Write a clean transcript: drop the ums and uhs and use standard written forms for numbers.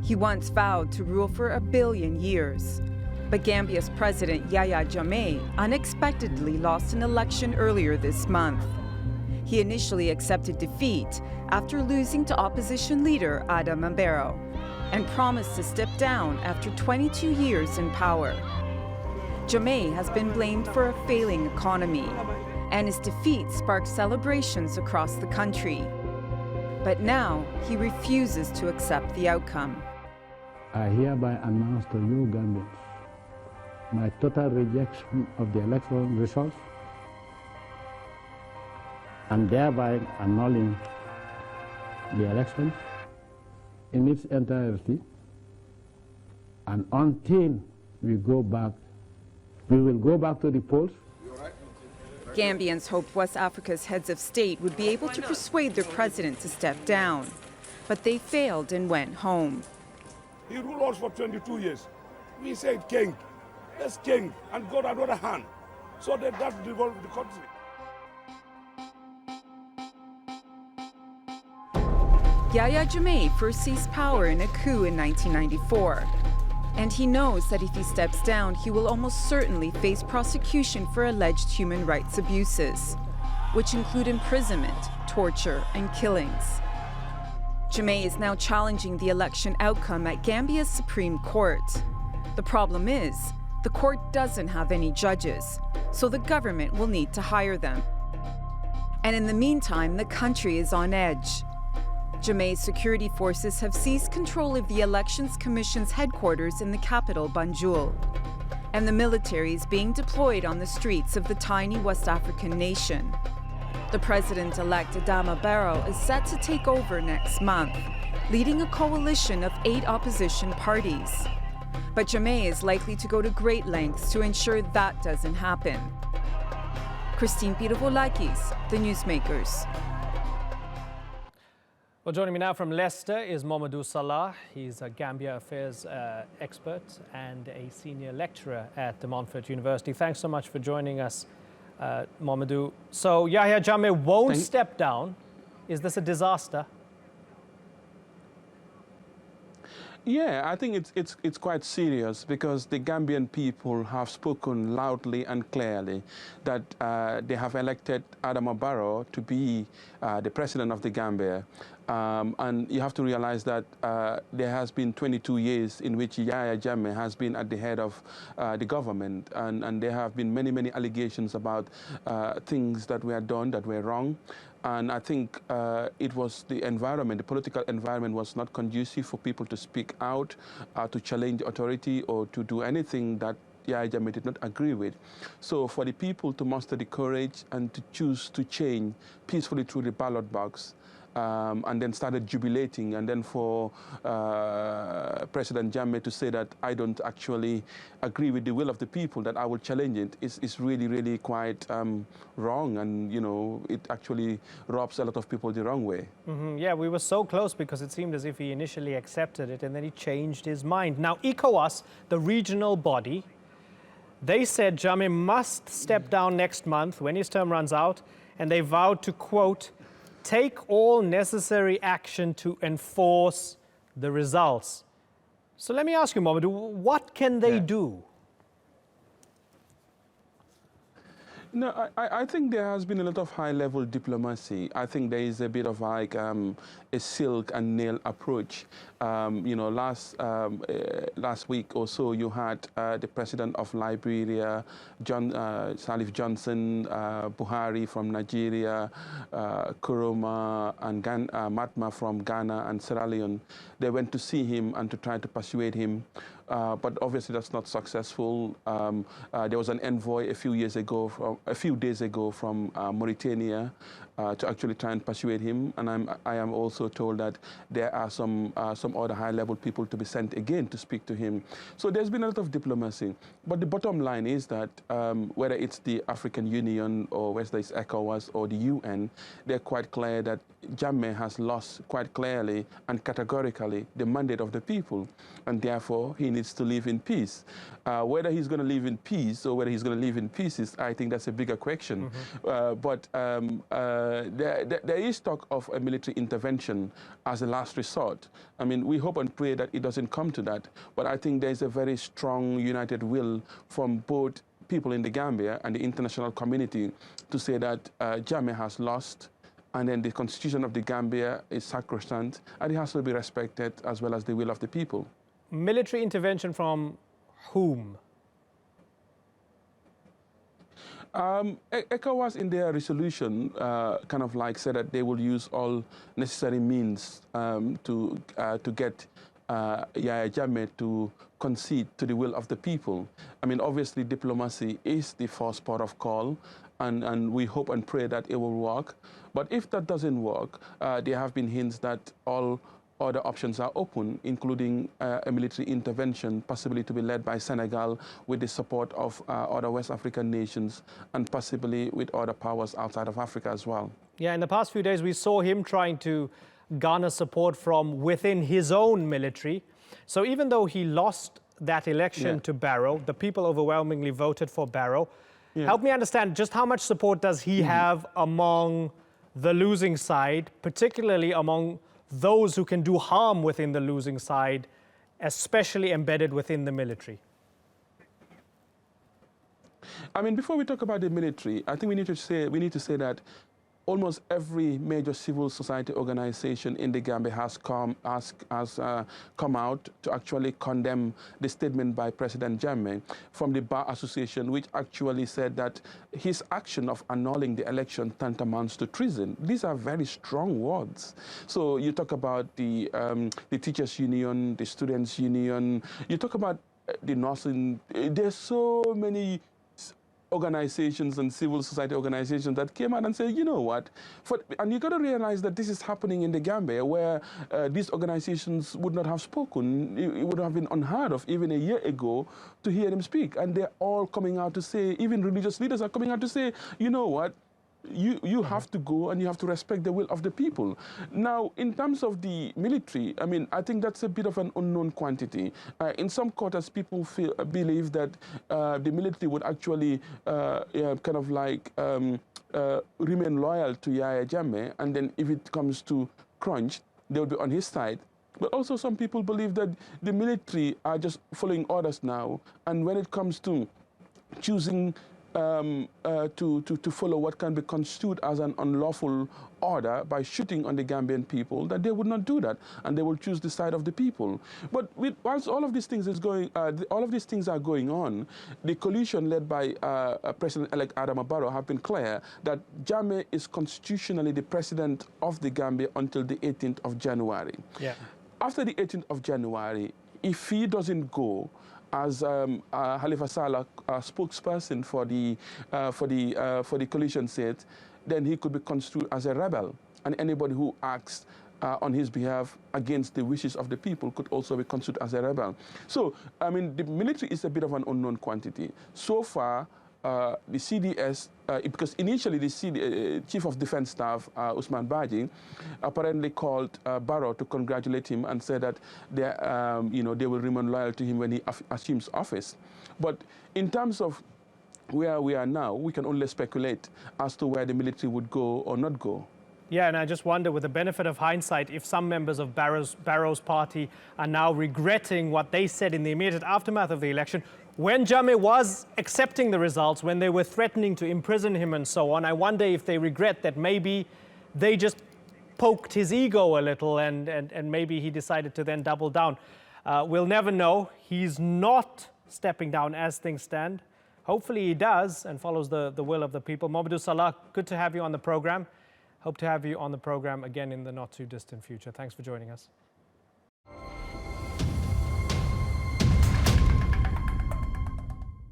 He once vowed to rule for 1 billion years. But Gambia's President Yahya Jammeh unexpectedly lost an election earlier this month. He initially accepted defeat after losing to opposition leader Adama Barrow and promised to step down after 22 years in power. Jammeh has been blamed for a failing economy, and his defeat sparked celebrations across the country. But now he refuses to accept the outcome. I hereby announce to you, Gambians, my total rejection of the electoral results and thereby annulling the elections in its entirety. And until we will go back to the polls. Gambians hoped West Africa's heads of state would be able to persuade their president to step down, but they failed and went home. He ruled us for 22 years. We said king, let's king, and God another hand, so that devolved the country. Yahya Jammeh first seized power in a coup in 1994. And he knows that if he steps down, he will almost certainly face prosecution for alleged human rights abuses, which include imprisonment, torture, and killings. Jammeh is now challenging the election outcome at Gambia's Supreme Court. The problem is, the court doesn't have any judges, so the government will need to hire them. And in the meantime, the country is on edge. Jammeh's security forces have seized control of the Elections Commission's headquarters in the capital, Banjul. And the military is being deployed on the streets of the tiny West African nation. The president-elect Adama Barrow is set to take over next month, leading a coalition of 8 opposition parties. But Jammeh is likely to go to great lengths to ensure that doesn't happen. Christine Pirovolakis, The Newsmakers. Well, joining me now from Leicester is Mamadou Salah. He's a Gambia affairs expert and a senior lecturer at De Montfort University. Thanks so much for joining us, Mamadou. So Yahya Jammeh won't step down. Is this a disaster? Yeah, I think it's quite serious because the Gambian people have spoken loudly and clearly that they have elected Adama Barrow to be the president of the Gambia. And you have to realize that there has been 22 years in which Yahya Jammeh has been at the head of the government, and there have been many allegations about things that were done that were wrong. And I think it was the environment, the political environment was not conducive for people to speak out, to challenge authority, or to do anything that Yahya Jammeh did not agree with. So for the people to muster the courage and to choose to change peacefully through the ballot box, and then started jubilating, and then for President Jammeh to say that I don't actually agree with the will of the people, that I will challenge it, is really quite wrong, and you know, it actually rubs a lot of people the wrong way. Yeah, we were so close because it seemed as if he initially accepted it and then he changed his mind. Now, ECOWAS, the regional body, they said Jammeh must step down next month when his term runs out, and they vowed to, quote, take all necessary action to enforce the results. So let me ask you, Mamadou, what can they do? No, I think there has been a lot of high-level diplomacy. I think there is a bit of like a silk and nail approach. You know, last week or so, you had the president of Liberia, Salif Johnson, Buhari from Nigeria, Kuruma, and Matma from Ghana and Sierra Leone. They went to see him and to try to persuade him. But obviously that's not successful. There was an envoy a few days ago from Mauritania to actually try and persuade him. And I am also told that there are some other high-level people to be sent again to speak to him. So there's been a lot of diplomacy. But the bottom line is that whether it's the African Union or whether it's ECOWAS or the UN, they're quite clear that Jammeh has lost quite clearly and categorically the mandate of the people, and therefore he needs to live in peace. Whether he's going to live in peace or whether he's going to live in pieces, I think that's a bigger question. But there is talk of a military intervention as a last resort. I mean, we hope and pray that it doesn't come to that. But I think there's a very strong united will from both people in the Gambia and the international community to say that Jammeh has lost, and then the constitution of the Gambia is sacrosanct, and it has to be respected as well as the will of the people. Military intervention from whom? ECOWAS in their resolution kind of like said that they will use all necessary means to get Yahya Jammeh to concede to the will of the people. I mean, obviously diplomacy is the first port of call, and we hope and pray that it will work. But if that doesn't work, there have been hints that all other options are open, including a military intervention, possibly to be led by Senegal with the support of other West African nations and possibly with other powers outside of Africa as well. Yeah, in the past few days, we saw him trying to garner support from within his own military. So even though he lost that election to Barrow, the people overwhelmingly voted for Barrow. Help me understand, just how much support does he have among the losing side, particularly among those who can do harm within the losing side, especially embedded within the military? I mean, before we talk about the military, I think we need to say that almost every major civil society organization in the Gambia has come out to actually condemn the statement by President Jammeh from the Bar Association, which actually said that his action of annulling the election tantamounts to treason. These are very strong words. So you talk about the teachers' union, the students' union, you talk about the nursing. There's so many organizations and civil society organizations that came out and said, you know what, and you got to realize that this is happening in the Gambia where these organizations would not have spoken. It would have been unheard of even a year ago to hear them speak. And they're all coming out to say, even religious leaders are coming out to say, you know what, you have to go and you have to respect the will of the people. Now, in terms of the military, I mean, I think that's a bit of an unknown quantity. In some quarters, people believe that the military would actually kind of like remain loyal to Yahya Jammeh, and then if it comes to crunch, they will be on his side. But also some people believe that the military are just following orders now, and when it comes to choosing to follow what can be construed as an unlawful order by shooting on the Gambian people, that they would not do that, and they will choose the side of the people. But whilst all of these things are going on, the coalition led by President-elect Adama Barrow have been clear that Jammeh is constitutionally the president of the Gambia until the 18th of January. Yeah. After the 18th of January, if he doesn't go, as Halifa Saleh, spokesperson for the coalition, said, then he could be construed as a rebel, and anybody who acts on his behalf against the wishes of the people could also be construed as a rebel. So, I mean, the military is a bit of an unknown quantity. So far, the CDS, because initially the Chief of Defense Staff, Usman Baji, apparently called Barrow to congratulate him and said that they will remain loyal to him when he assumes office. But in terms of where we are now, we can only speculate as to where the military would go or not go. Yeah, and I just wonder, with the benefit of hindsight, if some members of Barrow's party are now regretting what they said in the immediate aftermath of the election. When Jammeh was accepting the results, when they were threatening to imprison him and so on, I wonder if they regret that maybe they just poked his ego a little and maybe he decided to then double down. We'll never know. He's not stepping down as things stand. Hopefully he does and follows the will of the people. Mohamedou Salah, good to have you on the program. Hope to have you on the program again in the not too distant future. Thanks for joining us.